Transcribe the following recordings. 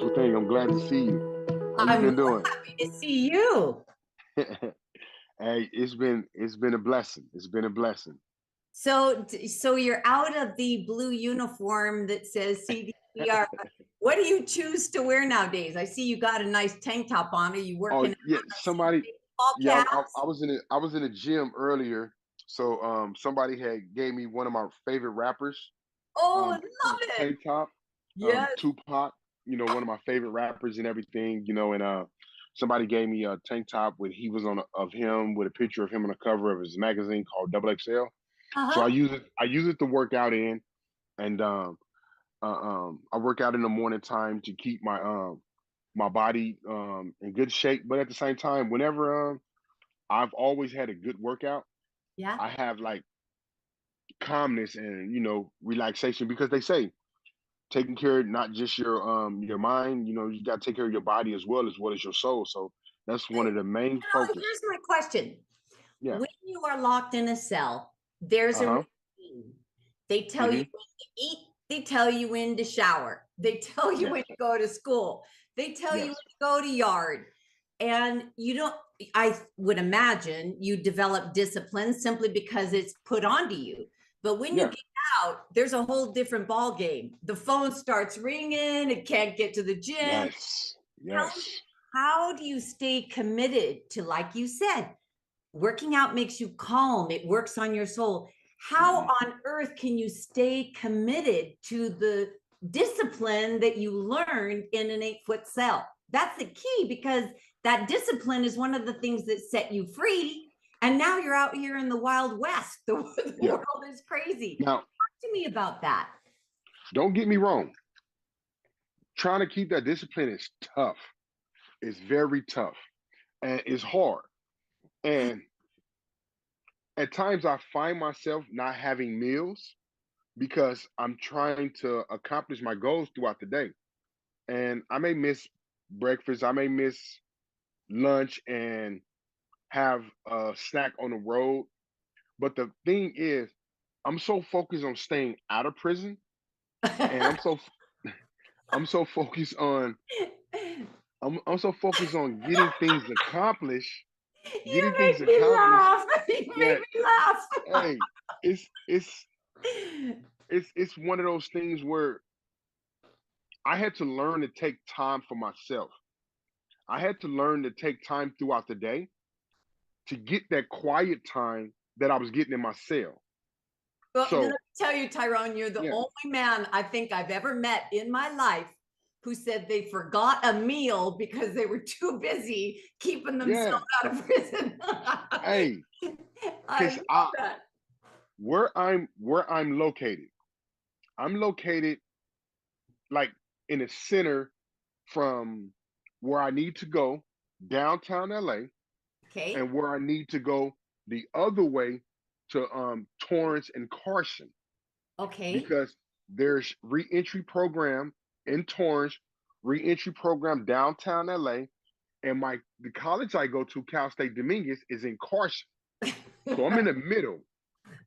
beautiful thing. I'm glad to see you. How you I'm been more doing? happy to see you. Hey, it's been a blessing. It's been a blessing. So you're out of the blue uniform that says CDPR. What do you choose to wear nowadays? I see you got a nice tank top on. Are you Oh working yeah, out? I see somebody. ball Yeah, caps. I was in a gym earlier. So somebody had gave me one of my favorite rappers. Oh, In love a it. tank top. Yes. Tupac. One of my favorite rappers and everything. And somebody gave me a tank top with he was on of him with a picture of him on the cover of his magazine called Double XL. So I Uh-huh. use it. I use it to work out in, and I work out in the morning time to keep my body in good shape. But at the same time, whenever I've always had a good workout, Yeah. I have like calmness and relaxation because they say taking care of not just your mind, you got to take care of your body as well as your soul. So that's one of the main Now, focus. here's my question. Yeah. When you are locked in a cell, there's a Uh-huh. routine. They tell you Hmm. when to eat, they tell you when to shower, they tell you Yes. when to go to school, they tell you when Yes. to go to yard. And you don't, I would imagine you develop discipline simply because it's put onto you. But when you Yeah. get out, there's a whole different ball game. The phone starts ringing, it can't get to the gym. Yes. How Yes. how do you stay committed to, like you said, working out makes you calm, it works on your soul. How Hmm. on earth can you stay committed to the discipline that you learned in an 8-foot cell? That's the key, because that discipline is one of the things that set you free. And now you're out here in the Wild West. The Yeah. world is crazy. Now, Talk to me about that. don't get me wrong. Trying to keep that discipline is tough. It's very tough and it's hard. And at times I find myself not having meals because I'm trying to accomplish my goals throughout the day. And I may miss breakfast, I may miss lunch and have a snack on the road. But the thing is, I'm so focused on staying out of prison, and I'm so focused on I'm so focused on getting things accomplished, You getting things make me accomplished laugh. You make that me laugh. hey, it's it's it's one of those things where I had to learn to take time for myself. I had to learn to take time throughout the day to get that quiet time that I was getting in my cell. Well, let me So tell you, Tyrone, you're the yeah, only man I think I've ever met in my life who said they forgot a meal because they were too busy keeping yeah. themselves out of prison. Hey, I because love I that. where I'm located, I'm located like in the center from where I need to go downtown LA Okay. and where I need to go the other way to Torrance and Carson Okay. because there's reentry program in Torrance, reentry program downtown LA, and the college I go to, Cal State Dominguez, is in Carson. So I'm in the middle.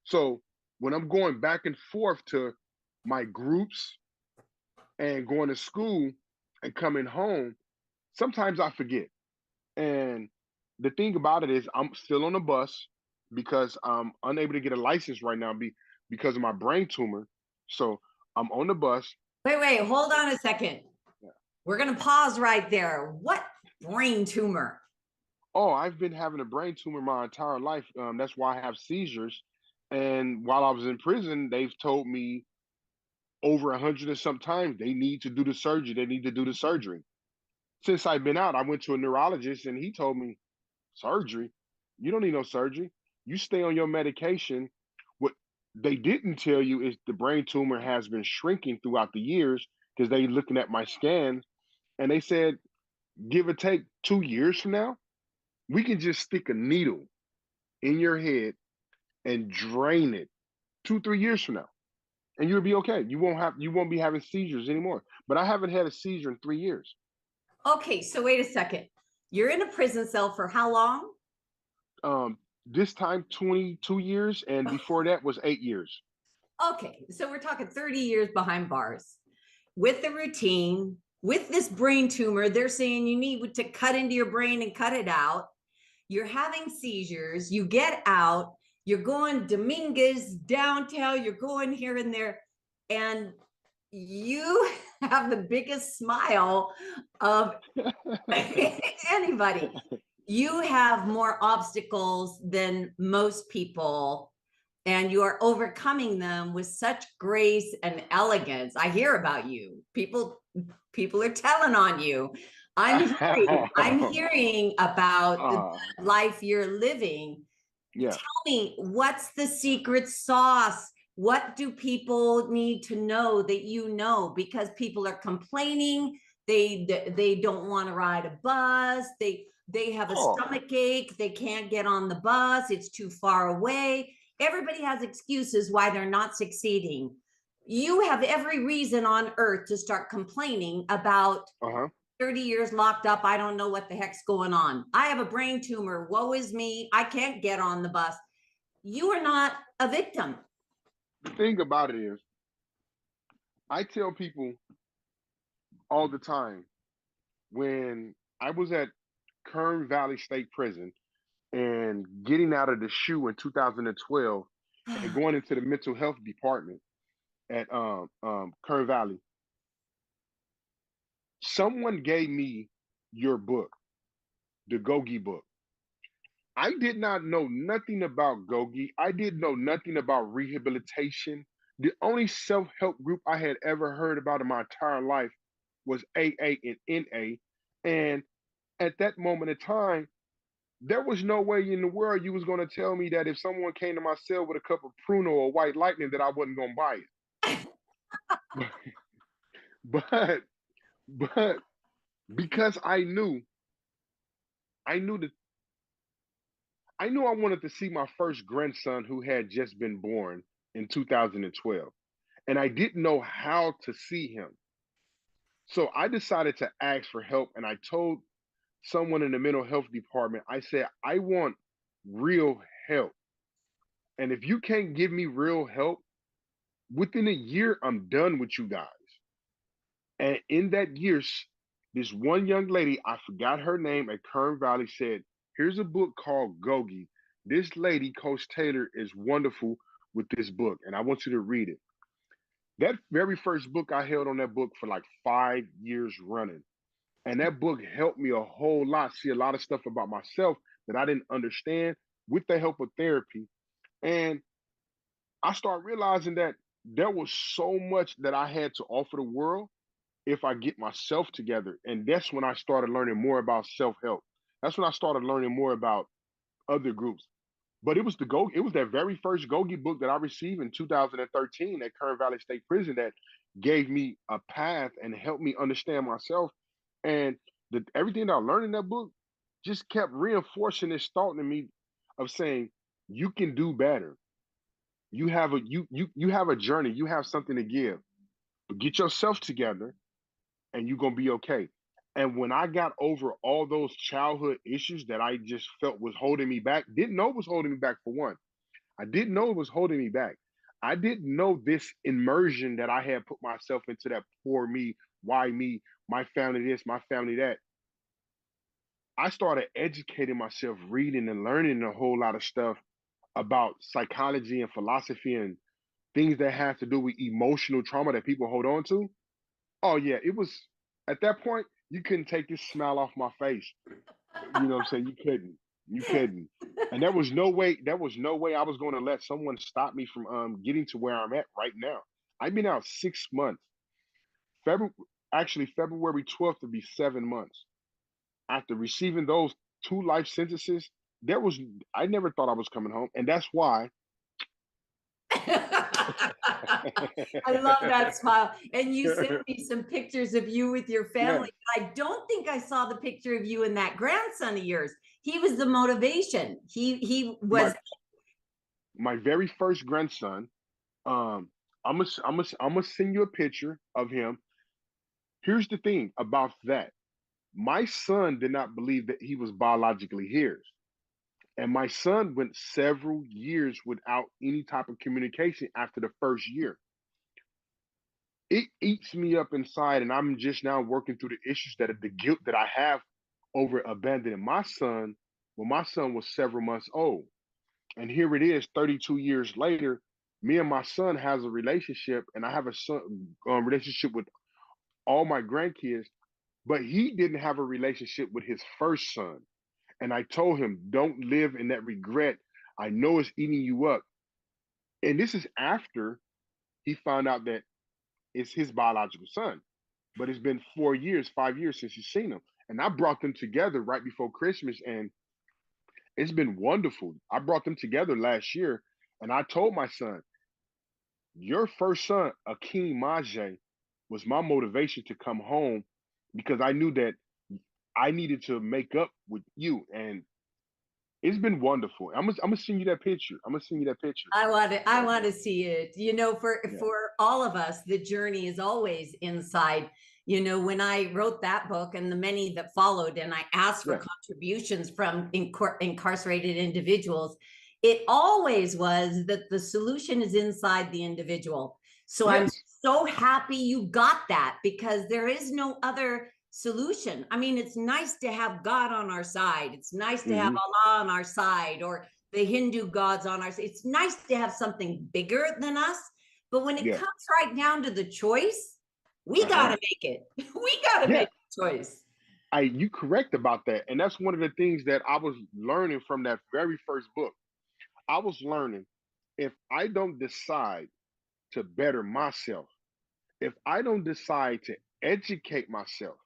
So when I'm going back and forth to my groups and going to school and coming home, sometimes I forget. And the thing about it is I'm still on the bus because I'm unable to get a license right now because of my brain tumor. So I'm on the bus. Wait, hold on a second. We're going to pause right there. What brain tumor? Oh, I've been having a brain tumor my entire life. That's why I have seizures. And while I was in prison, they've told me over 100 and some times they need to do the surgery. They need to do the surgery. Since I've been out, I went to a neurologist and he told me, surgery? You don't need no surgery. You stay on your medication. What they didn't tell you is the brain tumor has been shrinking throughout the years because they looking at my scans and they said, give or take 2 years from now, we can just stick a needle in your head and drain it 2, 3 years from now. And you'll be okay. You won't be having seizures anymore. But I haven't had a seizure in 3 years. Okay, so wait a second. You're in a prison cell for how long? This time 22 years, and before that was 8 years. Okay, so we're talking 30 years behind bars with the routine. with this brain tumor, they're saying you need to cut into your brain and cut it out. You're having seizures, you get out, you're going Dominguez downtown, you're going here and there, and you have the biggest smile of anybody. You have more obstacles than most people, and you are overcoming them with such grace and elegance. I hear about you. People are telling on you. I'm hearing about the life you're living. Yeah. Tell me, what's the secret sauce? What do people need to know that you know? Because people are complaining. They don't want to ride a bus. They have a stomach ache. They can't get on the bus. It's too far away. Everybody has excuses why they're not succeeding. You have every reason on earth to start complaining about 30 years locked up. I don't know what the heck's going on. I have a brain tumor. Woe is me. I can't get on the bus. You are not a victim. The thing about it is, I tell people all the time, when I was at Kern Valley State Prison and getting out of the SHU in 2012 and going into the mental health department at Kern Valley, someone gave me your book, the GOGI book. I did not know nothing about GOGI. I didn't know nothing about rehabilitation. The only self-help group I had ever heard about in my entire life was AA and NA. And at that moment in time, there was no way in the world you was going to tell me that if someone came to my cell with a cup of Pruno or White Lightning that I wasn't going to buy it. but but because I knew that I knew I wanted to see my first grandson who had just been born in 2012, and I didn't know how to see him. So I decided to ask for help, and I told someone in the mental health department, I said, I want real help. And if you can't give me real help, within a year, I'm done with you guys. And in that year, this one young lady, I forgot her name at Kern Valley, said, here's a book called GOGI. This lady, Coach Taylor, is wonderful with this book, and I want you to read it. That very first book, I held on that book for like 5 years running. And that book helped me a whole lot, see a lot of stuff about myself that I didn't understand with the help of therapy. And I started realizing that there was so much that I had to offer the world if I get myself together. And that's when I started learning more about self-help. That's when I started learning more about other groups. But it was it was that very first GOGI book that I received in 2013 at Kern Valley State Prison that gave me a path and helped me understand myself. And everything that I learned in that book just kept reinforcing this thought in me of saying, you can do better. You have you have a journey, you have something to give. But get yourself together and you're gonna be okay. And when I got over all those childhood issues that I just felt was holding me back, didn't know was holding me back for one. I didn't know it was holding me back. I didn't know this immersion that I had put myself into, that poor me, why me, my family this, my family that. I started educating myself, reading and learning a whole lot of stuff about psychology and philosophy and things that have to do with emotional trauma that people hold on to. Oh yeah, it was at that point you couldn't take this smile off my face. You know what I'm saying? You couldn't. You couldn't. And there was no way I was going to let someone stop me from getting to where I'm at right now. I've been out 6 months. February actually February 12th to be 7 months. After receiving those two life sentences, there was I never thought I was coming home. And that's why I love that smile. And you sent me some pictures of you with your yeah, family. I don't think I saw the picture of you and that grandson of yours. He was the motivation. He my was. my very first grandson, I'm gonna send you a picture of him. Here's the thing about that. My son did not believe that he was biologically his. And my son went several years without any type of communication after the first year. it eats me up inside, and I'm just now working through the issues that are the guilt that I have over abandoning my son when my son was several months old. And here it is, 32 years later. Me and my son has a relationship, and I have a son relationship with all my grandkids, but he didn't have a relationship with his first son. And I told him, don't live in that regret. I know it's eating you up. And this is after he found out that it's his biological son. But it's been 4 years, 5 years since he's seen him. And I brought them together right before Christmas, and it's been wonderful. I brought them together last year, and I told my son, your first son, Akeem Maje, was my motivation to come home because I knew that I needed to make up with you. And it's been wonderful. I'm gonna send you that picture. I'm gonna send you that picture. I want to see it. You know, Yeah. for all of us, the journey is always inside. You know, when I wrote that book and the many that followed, and I asked for Yeah. contributions from incarcerated individuals, it always was that the solution is inside the individual. So I'm Yes. so happy you got that, because there is no other solution. I mean, it's nice to have God on our side. It's nice to have Hmm. Allah on our side, or the Hindu gods on our side. It's nice to have something bigger than us. But when it Yeah. comes right down to the choice, we got Uh-huh. to make it. We got to Yeah. make a choice. You correct about that. And that's one of the things that I was learning from that very first book. I was learning, if I don't decide to better myself, if I don't decide to educate myself,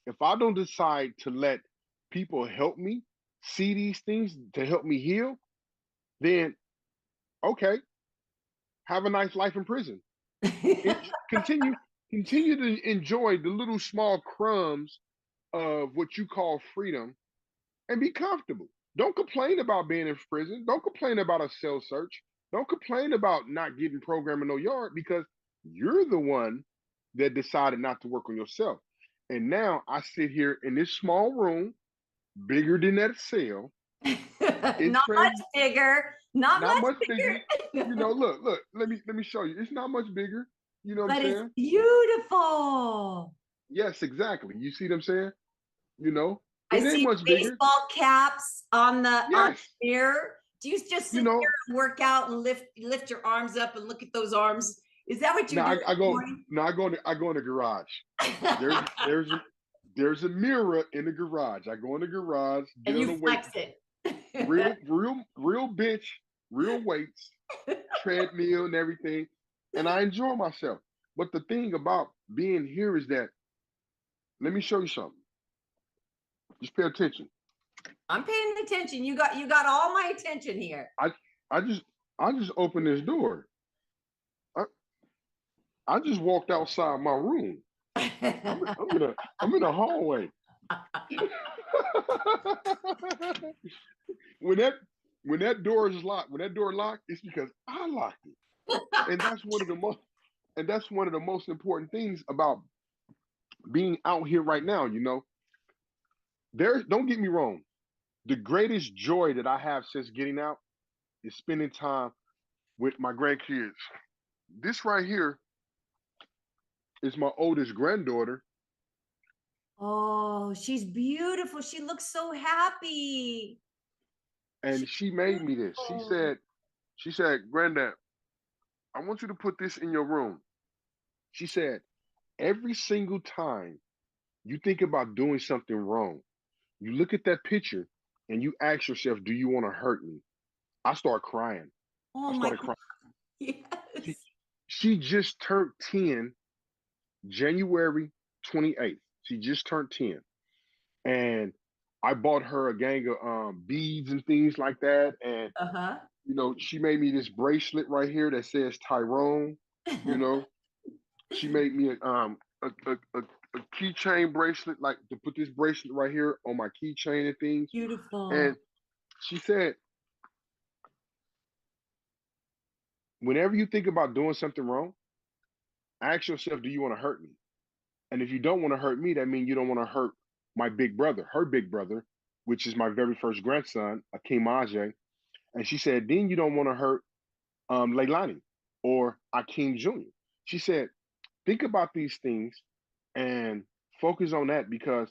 if I don't decide to let people help me see these things to help me heal, then okay, have a nice life in prison. It, continue continue to enjoy the little small crumbs of what you call freedom and be comfortable. Don't complain about being in prison. Don't complain about a cell search. Don't complain about not getting programmed in no yard, because you're the one that decided not to work on yourself. And now I sit here in this small room, bigger than that cell. It's Not much trans, bigger, not not much much bigger. You bigger. know, look. Let me show you. It's not much bigger. You know what I'm But it's saying? beautiful. Yes, exactly. You see what I'm saying? You know, I it ain't see much bigger. baseball caps on the Yes. mirror. Do you just You sit know, there and work out and lift your arms up and look at those arms? Is that what you're now doing I in the go. morning? Now I go in the garage. There's there's a there's a mirror in the garage. I go in the garage, get And on you the weight, flex it. real bench, real weights, treadmill and everything, and I enjoy myself. But the thing about being here is that, let me show you something. Just pay attention. I'm paying attention. You got all my attention here. I I just I just opened this door. I, I just walked outside my room. I'm in a hallway. when that when that door is locked, when that door locked, it's because I locked it. And that's one of the most important things about being out here right now. Don't get me wrong. The greatest joy that I have since getting out is spending time with my grandkids. This right here is my oldest granddaughter, Oh, she's beautiful. She looks so happy. and She's she made me this. beautiful. She said, Granddad, I want you to put this in your room. She said, every single time you think about doing something wrong, you look at that picture and you ask yourself, do you want to hurt me? I start crying. Oh I my started God. crying. She, Yes. she just turned 10 January 28th. She just turned 10. And I bought her a gang of beads and things like that. And, Uh-huh. she made me this bracelet right here that says Tyrone. You know, she made me a keychain bracelet, like to put this bracelet right here on my keychain and things. Beautiful. And she said, whenever you think about doing something wrong, ask yourself, do you want to hurt me? And if you don't want to hurt me, that means you don't want to hurt my big brother, her big brother, which is my very first grandson, Akeem Aje. And she said, then you don't want to hurt Leilani or Akeem Jr. She said, think about these things and focus on that because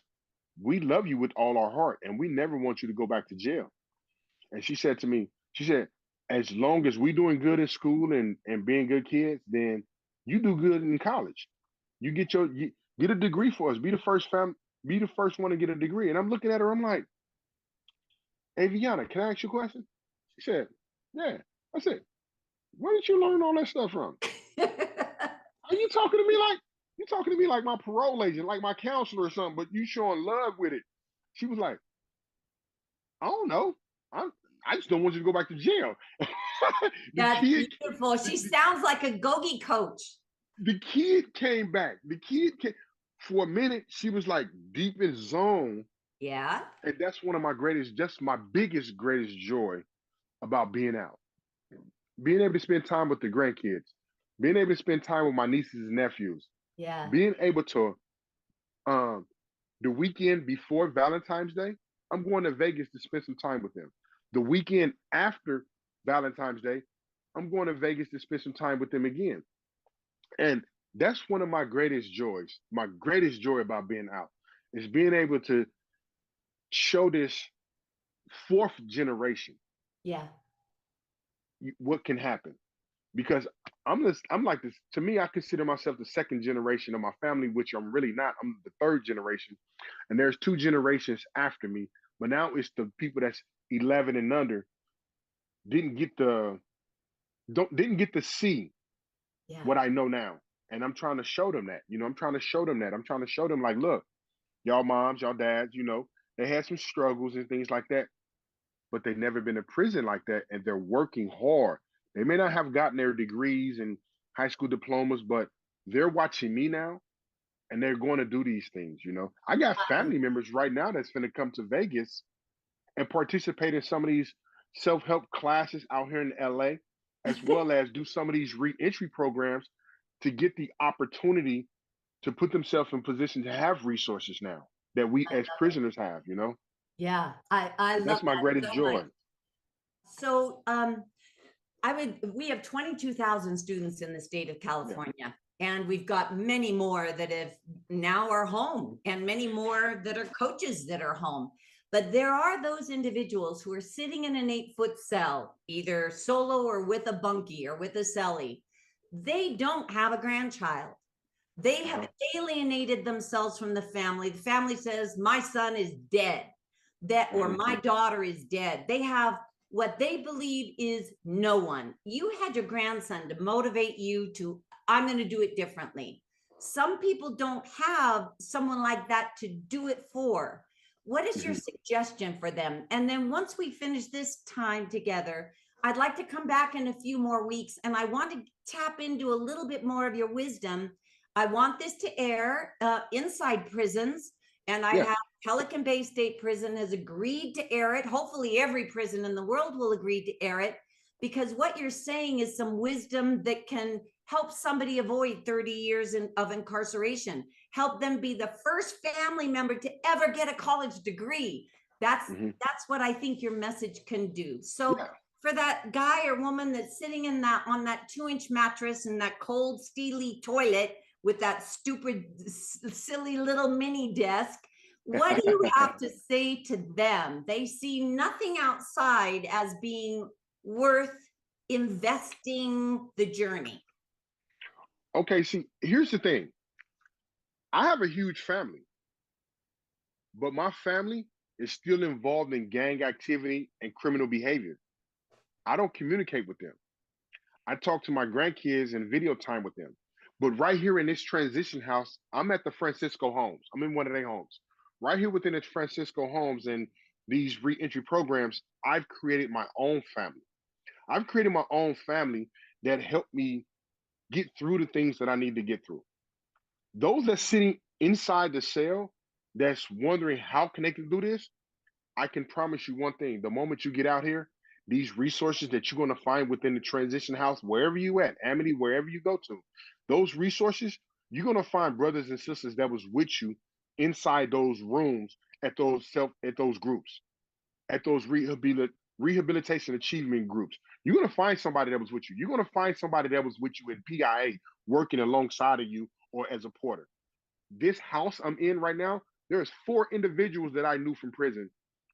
we love you with all our heart and we never want you to go back to jail. And she said to me, she said, as long as we doing good in school and being good kids, then you do good in college. You get a degree for us. Be the first one to get a degree. And I'm looking at her, I'm like, hey Viana, can I ask you a question? She said, yeah. I said, where did you learn all that stuff from? Are you talking to me like you talking to me like my parole agent, like my counselor or something, but you showing love with it. She was like, I don't know. I'm I just don't want you to go back to jail. the That's kid beautiful. the, She the, sounds like a GOGI coach. the kid came back. The kid came for a minute, she was like deep in zone. Yeah. And that's one of my greatest, just my biggest, greatest joy about being out. Being able to spend time with the grandkids, being able to spend time with my nieces and nephews, Yeah. being able to um the weekend before Valentine's Day, I'm going to Vegas to spend some time with them. The weekend after Valentine's Day, I'm going to Vegas to spend some time with them again. And that's one of my greatest joys. My greatest joy about being out is being able to show this fourth generation Yeah. what can happen. Because I'm like this. To me, I consider myself the second generation of my family, which I'm really not. I'm the third generation, and there's two generations after me. But now it's the people that's 11 and under didn't get the don't didn't get to see Yeah. what I know now, and I'm trying to show them that. I'm trying to show them that. I'm trying to show them like, look, y'all moms, y'all dads, they had some struggles and things like that, but they've never been in prison like that, and they're working hard. They may not have gotten their degrees and high school diplomas, but they're watching me now and they're going to do these things. I got family members right now that's going to come to Vegas and participate in some of these self-help classes out here in LA, as well as do some of these re-entry programs to get the opportunity to put themselves in position to have resources now that we as prisoners have. Yeah. I love That's my that greatest so much. joy. So we have 22,000 students in the state of California. Yeah. And we've got many more that have now are home and many more that are coaches that are home. But there are those individuals who are sitting in an 8-foot cell, either solo or with a bunkie or with a cellie. They don't have a grandchild. They have alienated themselves from the family. The family says, my son is dead, or my daughter is dead. They have what they believe is no one. You had your grandson to motivate you to, I'm going to do it differently. Some people don't have someone like that to do it for. What is your suggestion for them? And then once we finish this time together, I'd like to come back in a few more weeks and I want to tap into a little bit more of your wisdom. I want this to air inside prisons, and I have Pelican Bay State Prison has agreed to air it. Hopefully every prison in the world will agree to air it, because what you're saying is some wisdom that can help somebody avoid 30 years of incarceration, help them be the first family member to ever get a college degree. That's what I think your message can do. So for that guy or woman that's sitting on that 2-inch mattress in that cold, steely toilet with that stupid, silly little mini desk, what do you have to say to them? They see nothing outside as being worth investing the journey. Okay, see, here's the thing. I have a huge family, but my family is still involved in gang activity and criminal behavior. I don't communicate with them. I talk to my grandkids and video time with them. But right here in this transition house, I'm at the Francisco homes. I'm in one of their homes. Right here within the Francisco homes and these reentry programs, I've created my own family. I've created my own family that helped me get through the things that I need to get through. Those that's sitting inside the cell that's wondering how can they do this, I can promise you one thing. The moment you get out here, these resources that you're going to find within the transition house, wherever you at, Amity, wherever you go to, those resources, you're going to find brothers and sisters that was with you inside those rooms at those groups, at those rehabilitation achievement groups. You're going to find somebody that was with you. You're going to find somebody that was with you in PIA working alongside of you or as a porter. This house I'm in right now, there's 4 individuals that I knew from prison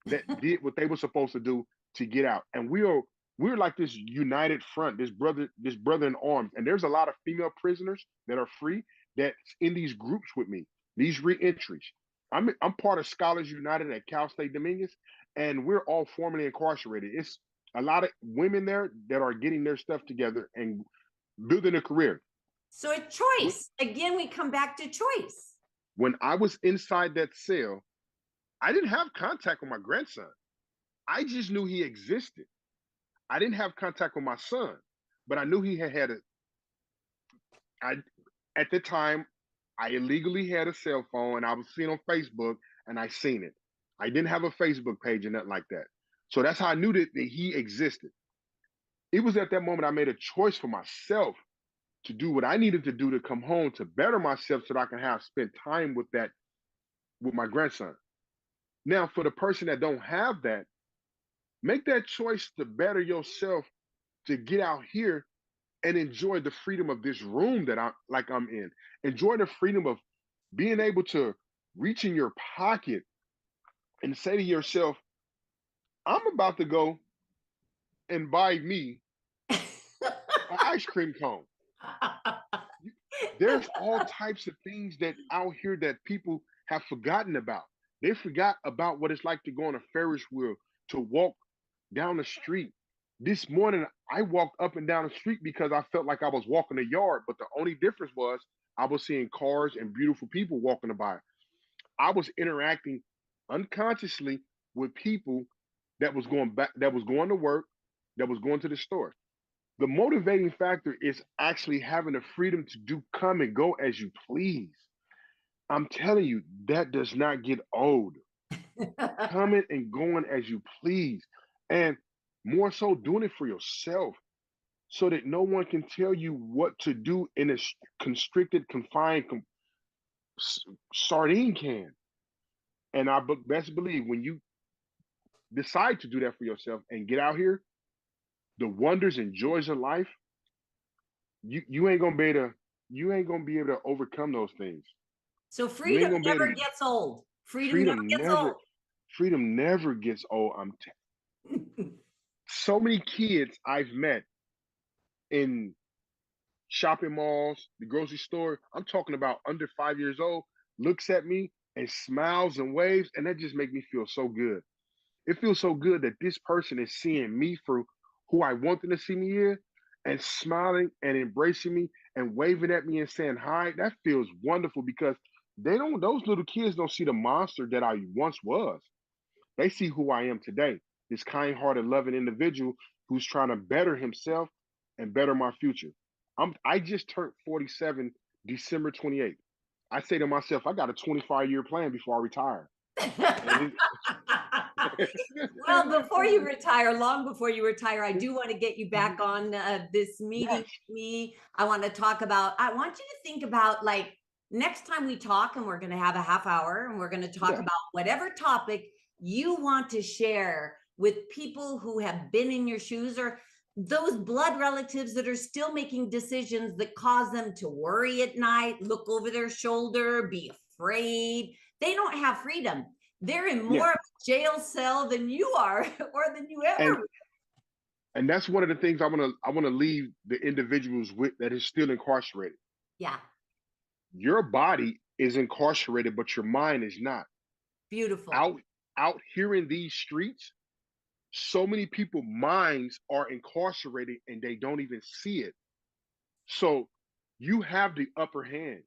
that did what they were supposed to do to get out. And we're like this united front, this brother in arms. And there's a lot of female prisoners that are free that's in these groups with me, these reentries. I'm part of Scholars United at Cal State Dominguez, and we're all formerly incarcerated. It's a lot of women there that are getting their stuff together and building a career. So a choice. Again, we come back to choice. When I was inside that cell, I didn't have contact with my grandson. I just knew he existed. I didn't have contact with my son, but I knew he had I at the time I illegally had a cell phone and I was seeing on Facebook and I seen it. I didn't have a Facebook page or nothing like that. So that's how I knew that he existed. It was at that moment I made a choice for myself to do what I needed to do to come home to better myself so that I can have spend time with that with my grandson. Now, for the person that don't have that, make that choice to better yourself to get out here and enjoy the freedom of this room that I'm in. Enjoy the freedom of being able to reach in your pocket and say to yourself, I'm about to go and buy me an ice cream cone. There's all types of things that out here that people have forgotten about. They forgot about what it's like to go on a Ferris wheel, to walk down the street. This morning, I walked up and down the street because I felt like I was walking a yard, but the only difference was I was seeing cars and beautiful people walking by. I was interacting unconsciously with people that was going back, that was going to work, that was going to the store. The motivating factor is actually having the freedom to do come and go as you please. I'm telling you, that does not get old. Coming and going as you please. And more so doing it for yourself so that no one can tell you what to do in a constricted, confined sardine can. And I best believe when you decide to do that for yourself and get out here, the wonders and joys of life, you ain't gonna be able to overcome those things. So You ain't freedom gonna be able never to. gets old. Freedom never Freedom gets never freedom never gets old. old. So many kids I've met in shopping malls, the grocery store. I'm talking about under 5 years old, looks at me and smiles and waves, and that just makes me feel so good. It feels so good that this person is seeing me for who I want them to see me in and smiling and embracing me and waving at me and saying hi. That feels wonderful because those little kids don't see the monster that I once was. They see who I am today, this kind hearted, loving individual who's trying to better himself and better my future. I just turned 47 December 28th. I say to myself, I got a 25-year plan before I retire. And Well, before you retire, long before you retire, I do want to get you back on this meeting yes, with me. I want to talk about, I want you to think about like next time we talk, and we're going to have a half hour and we're going to talk yeah, about whatever topic you want to share with people who have been in your shoes or those blood relatives that are still making decisions that cause them to worry at night, look over their shoulder, be afraid. They don't have freedom. They're in yeah. more of a jail cell than you are or than you ever And will. and that's one of the things I wanna leave the individuals with that is still incarcerated. Yeah, Your body is incarcerated, but your mind is not. beautiful. Out here in these streets, so many people minds are incarcerated and they don't even see it. So you have the upper hand.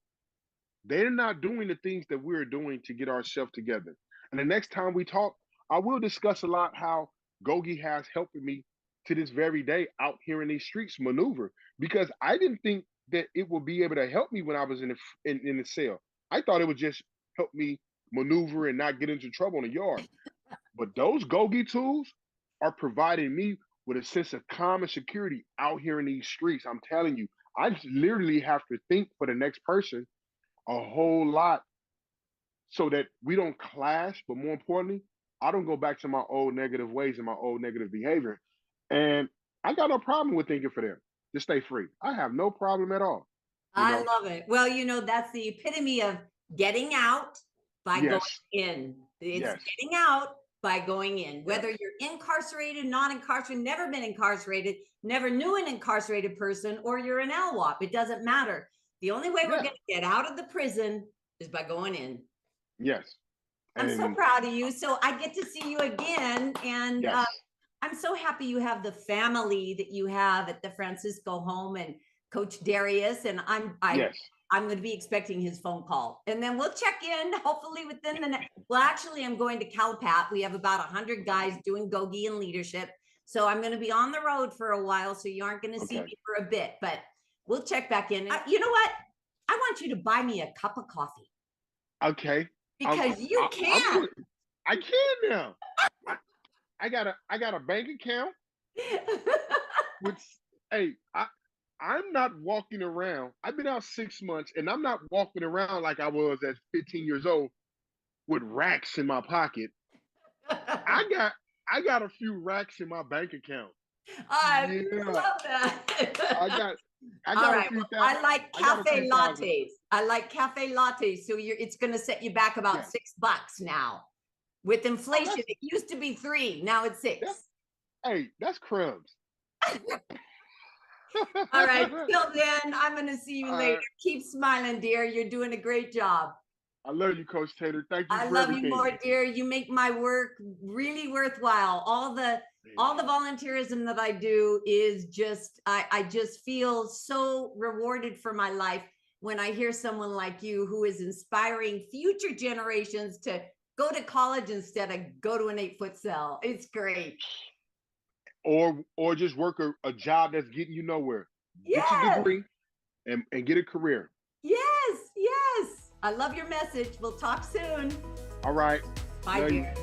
They're not doing the things that we're doing to get ourselves together. And the next time we talk, I will discuss a lot how Gogi has helped me to this very day out here in these streets maneuver because I didn't think that it would be able to help me when I was in the cell. I thought it would just help me maneuver and not get into trouble in the yard. But those Gogi tools are providing me with a sense of calm and security out here in these streets. I'm telling you, I literally have to think for the next person a whole lot so that we don't clash. But more importantly, I don't go back to my old negative ways and my old negative behavior. And I got no problem with thinking for them to stay free. I have no problem at all. you I know? love it. Well, that's the epitome of getting out by going Yes, in. It's yes, getting out by going in. Whether you're incarcerated, not incarcerated, never been incarcerated, never knew an incarcerated person, or you're an LWOP, it doesn't matter. The only way we're yeah, going to get out of the prison is by going in. yes. I'm so And proud of you. So I get to see you again. And yes, I'm so happy you have the family that you have at the Francisco home and Coach Darius. And yes. I'm going to be expecting his phone call. And then we'll check in hopefully within the next. Well, actually, I'm going to Calpat. We have about 100 guys doing GOGI and leadership. So I'm going to be on the road for a while. So you aren't going to see Okay. me for a bit, but we'll check back in. You know what? I want you to buy me a cup of coffee. Okay. Because you I'm can. I can now. I got a bank account with hey, I'm not walking around. I've been out 6 months and I'm not walking around like I was at 15 years old with racks in my pocket. I got I got a few racks in my bank account. I Yeah. love that. I got I All got a right. few Well, thousand. I like I got a cafe few thousand. lattes. I like cafe lattes. So it's going to set you back about Yes. $6 now. With Oh, inflation, it used to be 3. Now it's 6. that's hey, that's crumbs. All right. Till then, I'm going to see you later. uh, Keep smiling, dear. You're doing a great job. I love you, Coach Taylor. Thank you I for love you everything. more, dear. You make my work really worthwhile. All the volunteerism that I do is just, I just feel so rewarded for my life when I hear someone like you who is inspiring future generations to go to college instead of go to an 8-foot cell. It's great. Or just work a job that's getting you nowhere. Get your Yes, degree and get a career. yes, yes. I love your message. We'll talk soon. All right. Bye, Love you. dear.